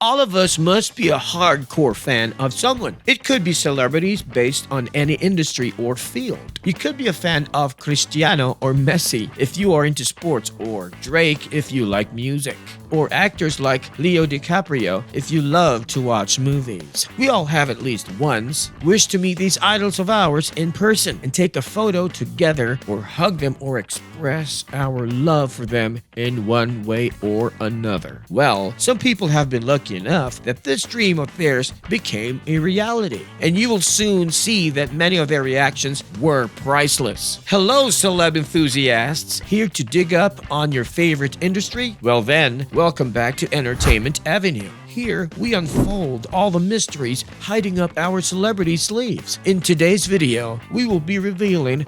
All of us must be a hardcore fan of someone. It could be celebrities based on any industry or field. You could be a fan of Cristiano or Messi if you are into sports, or Drake if you like music, or actors like Leo DiCaprio if you love to watch movies. We all have at least once wished to meet these idols of ours in person and take a photo together, or hug them, or express our love for them in one way or another. Well, some people have been lucky enough that this dream of theirs became a reality, and you will soon see that many of their reactions were priceless. Hello, celeb enthusiasts! Here to dig up on your favorite industry? Well then, welcome back to Entertainment Avenue. Here, we unfold all the mysteries hiding up our celebrity sleeves. In today's video, we will be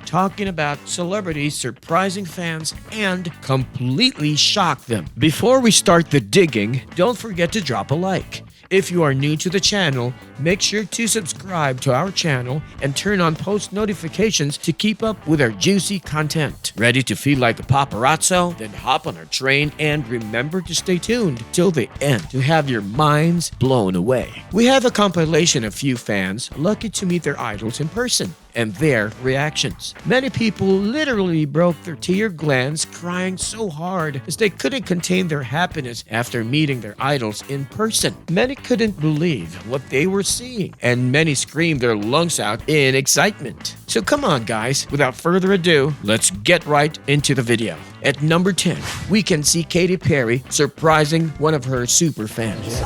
talking about celebrities surprising fans and completely shock them. Before we start the digging, don't forget to drop a like. If you are new to the channel, make sure to subscribe to our channel and turn on post notifications to keep up with our juicy content. Ready to feel like a paparazzo? Then hop on our train and remember to stay tuned till the end to have your minds blown away. We have a compilation of few fans lucky to meet their idols in person and their reactions. Many people literally broke their tear glands crying so hard as they couldn't contain their happiness after meeting their idols in person. Many couldn't believe what they were seeing, and many screamed their lungs out in excitement. So come on guys, without further ado, let's get right into the video. At number 10, we can see Katy Perry surprising one of her super fans.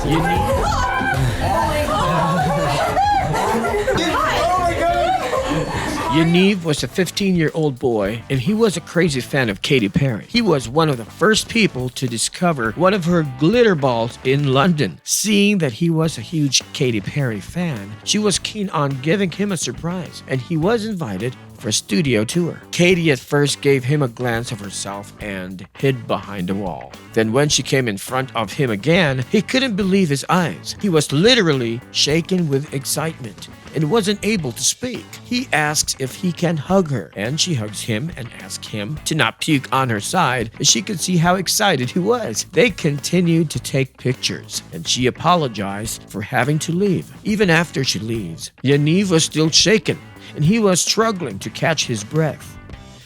Yaniv was a 15-year-old boy, and he was a crazy fan of Katy Perry. He was one of the first people to discover one of her glitter balls in London. Seeing that he was a huge Katy Perry fan, she was keen on giving him a surprise, and he was invited for a studio tour. Katy at first gave him a glance of herself and hid behind a wall. Then when she came in front of him again, he couldn't believe his eyes. He was literally shaken with excitement and wasn't able to speak. He asks if he can hug her, and she hugs him and asks him to not puke on her side as she could see how excited he was. They continued to take pictures, and she apologized for having to leave. Even after she leaves, Yaniv was still shaken, and he was struggling to catch his breath.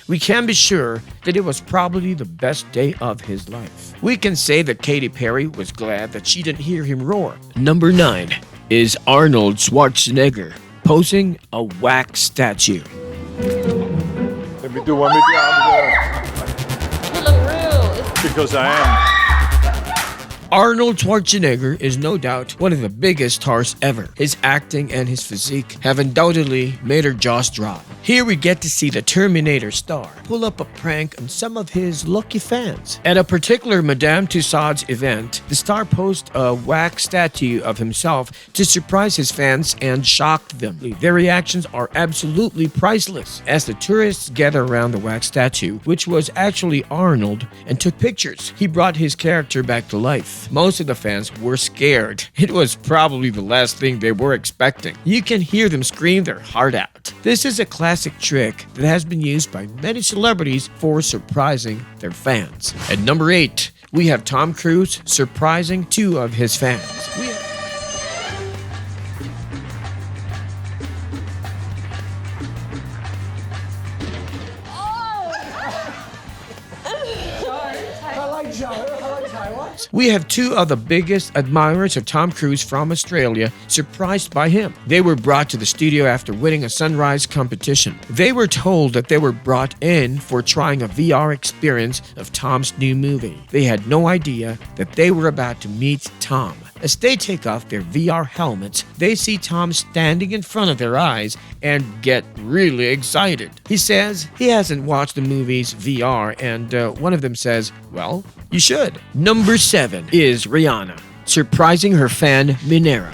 We can be sure that it was probably the best day of his life. We can say that Katy Perry was glad that she didn't hear him roar. Number 9 is Arnold Schwarzenegger posing a wax statue. Let me do one with your arms. You look real. Because I am. Arnold Schwarzenegger is no doubt one of the biggest stars ever. His acting and his physique have undoubtedly made her jaws drop. Here we get to see the Terminator star pull up a prank on some of his lucky fans. At a particular Madame Tussauds event, the star posed a wax statue of himself to surprise his fans and shocked them. Their reactions are absolutely priceless as the tourists gather around the wax statue, which was actually Arnold, and took pictures. He brought his character back to life. Most of the fans were scared. It was probably the last thing they were expecting. You can hear them scream their heart out. This is a classic trick that has been used by many celebrities for surprising their fans. At number 8, we have Tom Cruise surprising 2 of his fans. We have 2 of the biggest admirers of Tom Cruise from Australia surprised by him. They were brought to the studio after winning a sunrise competition. They were told that they were brought in for trying a VR experience of Tom's new movie. They had no idea that they were about to meet Tom. As they take off their VR helmets, they see Tom standing in front of their eyes and get really excited. He says he hasn't watched the movies VR, and one of them says, well, you should. Number 7 is Rihanna, surprising her fan Minera.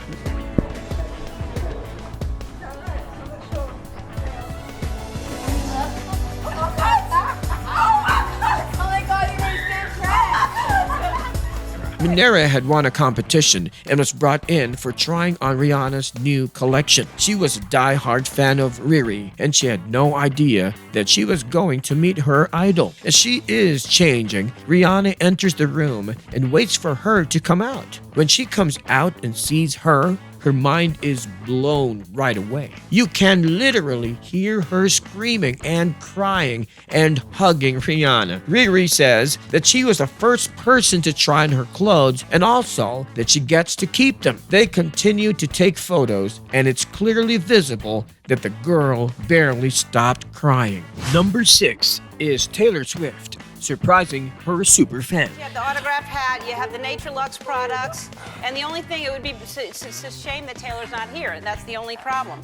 Minera had won a competition and was brought in for trying on Rihanna's new collection. She was a die-hard fan of Riri, and she had no idea that she was going to meet her idol. As she is changing, Rihanna enters the room and waits for her to come out. When she comes out and sees her mind is blown right away. You can literally hear her screaming and crying and hugging Rihanna. Riri says that she was the first person to try on her clothes and also that she gets to keep them. They continue to take photos and it's clearly visible that the girl barely stopped crying. Number 6 is Taylor Swift, surprising her super fan. You have the autographed hat, you have the Nature Lux products, and the only thing, it's a shame that Taylor's not here. That's the only problem.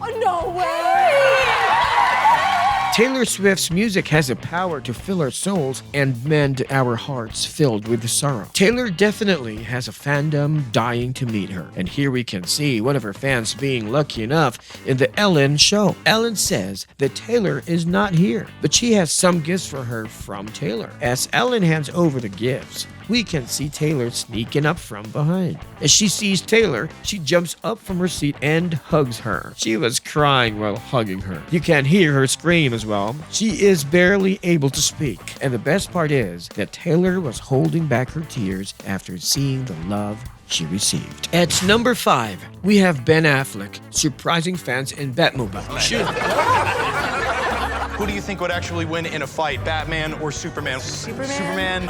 Oh, no way! Taylor Swift's music has the power to fill our souls and mend our hearts filled with sorrow. Taylor definitely has a fandom dying to meet her, and here we can see one of her fans being lucky enough in the Ellen show. Ellen says that Taylor is not here, but she has some gifts for her from Taylor. As Ellen hands over the gifts, we can see Taylor sneaking up from behind. As she sees Taylor, she jumps up from her seat and hugs her. She was crying while hugging her. You can hear her scream as well. She is barely able to speak. And the best part is that Taylor was holding back her tears after seeing the love she received. At number 5, we have Ben Affleck, surprising fans in Batmobile. Shoot. Who do you think would actually win in a fight, Batman or Superman? Superman.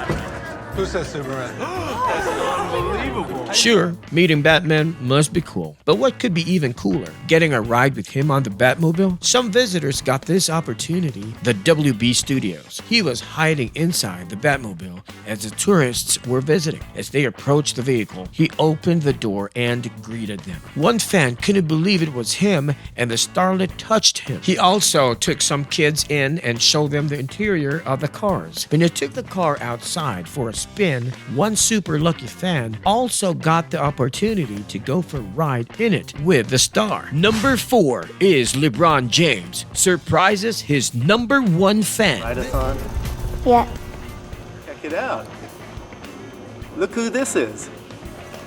Who says Superman? That's unbelievable. Sure, meeting Batman must be cool. But what could be even cooler? Getting a ride with him on the Batmobile? Some visitors got this opportunity, the WB Studios. He was hiding inside the Batmobile as the tourists were visiting. As they approached the vehicle, he opened the door and greeted them. One fan couldn't believe it was him, and the starlet touched him. He also took some kids in and showed them the interior of the cars. When he took the car outside for a spin, one super lucky fan also got the opportunity to go for a ride in it with the star. Number 4 is Lebron James, surprises his number 1 fan. Ride-a-thon? Yeah. Check it out. Look who this is.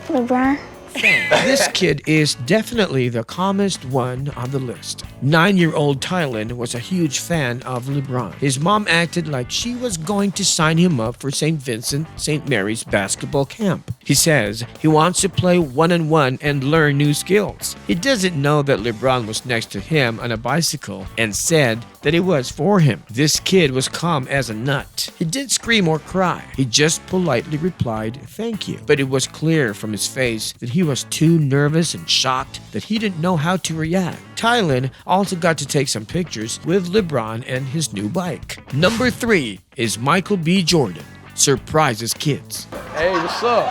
LeBron. This kid is definitely the calmest one on the list. 9-year-old Tylen was a huge fan of LeBron. His mom acted like she was going to sign him up for St. Vincent St. Mary's basketball camp. He says he wants to play one-on-one and learn new skills. He doesn't know that LeBron was next to him on a bicycle and said that it was for him. This kid was calm as a nut. He didn't scream or cry. He just politely replied, "Thank you." But it was clear from his face that he was too nervous and shocked that he didn't know how to react. Tylen also got to take some pictures with LeBron and his new bike. Number 3 is Michael B. Jordan, surprises kids. Hey, what's up?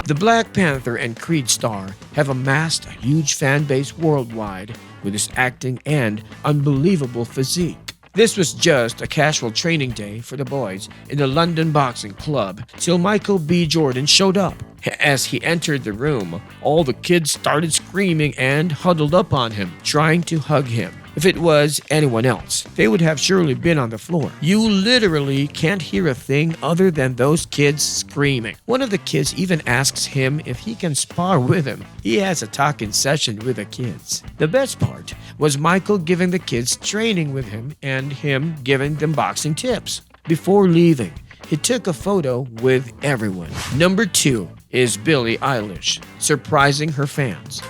The Black Panther and Creed star have amassed a huge fan base worldwide with his acting and unbelievable physique. This was just a casual training day for the boys in the London Boxing Club till Michael B. Jordan showed up. As he entered the room, all the kids started screaming and huddled up on him, trying to hug him. If it was anyone else, they would have surely been on the floor. You literally can't hear a thing other than those kids screaming. One of the kids even asks him if he can spar with him. He has a talking session with the kids. The best part was Michael giving the kids training with him and him giving them boxing tips. Before leaving, he took a photo with everyone. Number 2 is Billie Eilish, surprising her fans.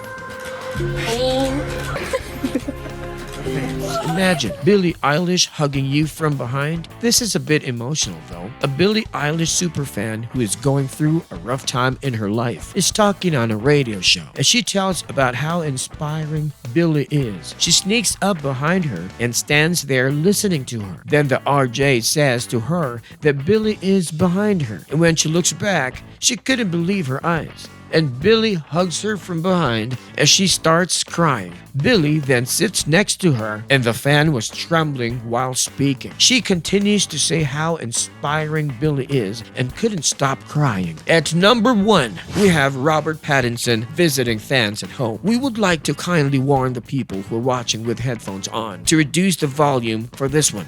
Imagine Billie Eilish hugging you from behind. This is a bit emotional though. A Billie Eilish superfan who is going through a rough time in her life is talking on a radio show as she tells about how inspiring Billie is. She sneaks up behind her and stands there listening to her. Then the RJ says to her that Billie is behind her, and when she looks back, she couldn't believe her eyes. And Billie hugs her from behind as she starts crying. Billie then sits next to her, and the fan was trembling while speaking. She continues to say how inspiring Billie is and couldn't stop crying. At number 1, we have Robert Pattinson visiting fans at home. We would like to kindly warn the people who are watching with headphones on to reduce the volume for this one.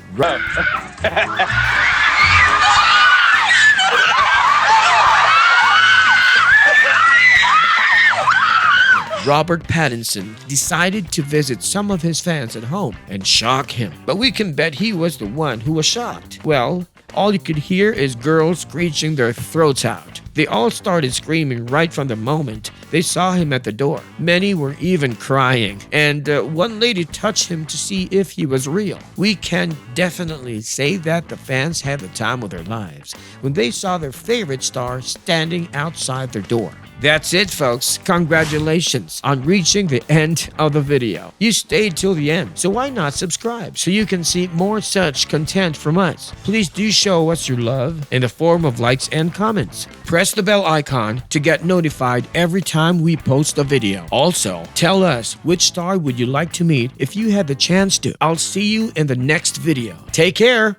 Robert Pattinson decided to visit some of his fans at home and shock him. But we can bet he was the one who was shocked. Well, all you could hear is girls screeching their throats out. They all started screaming right from the moment they saw him at the door. Many were even crying, and one lady touched him to see if he was real. We can definitely say that the fans had the time of their lives when they saw their favorite star standing outside their door. That's it, folks. Congratulations on reaching the end of the video. You stayed till the end, so why not subscribe so you can see more such content from us? Please do show us your love in the form of likes and comments. Press the bell icon to get notified every time we post a video. Also, tell us which star would you like to meet if you had the chance to. I'll see you in the next video. Take care.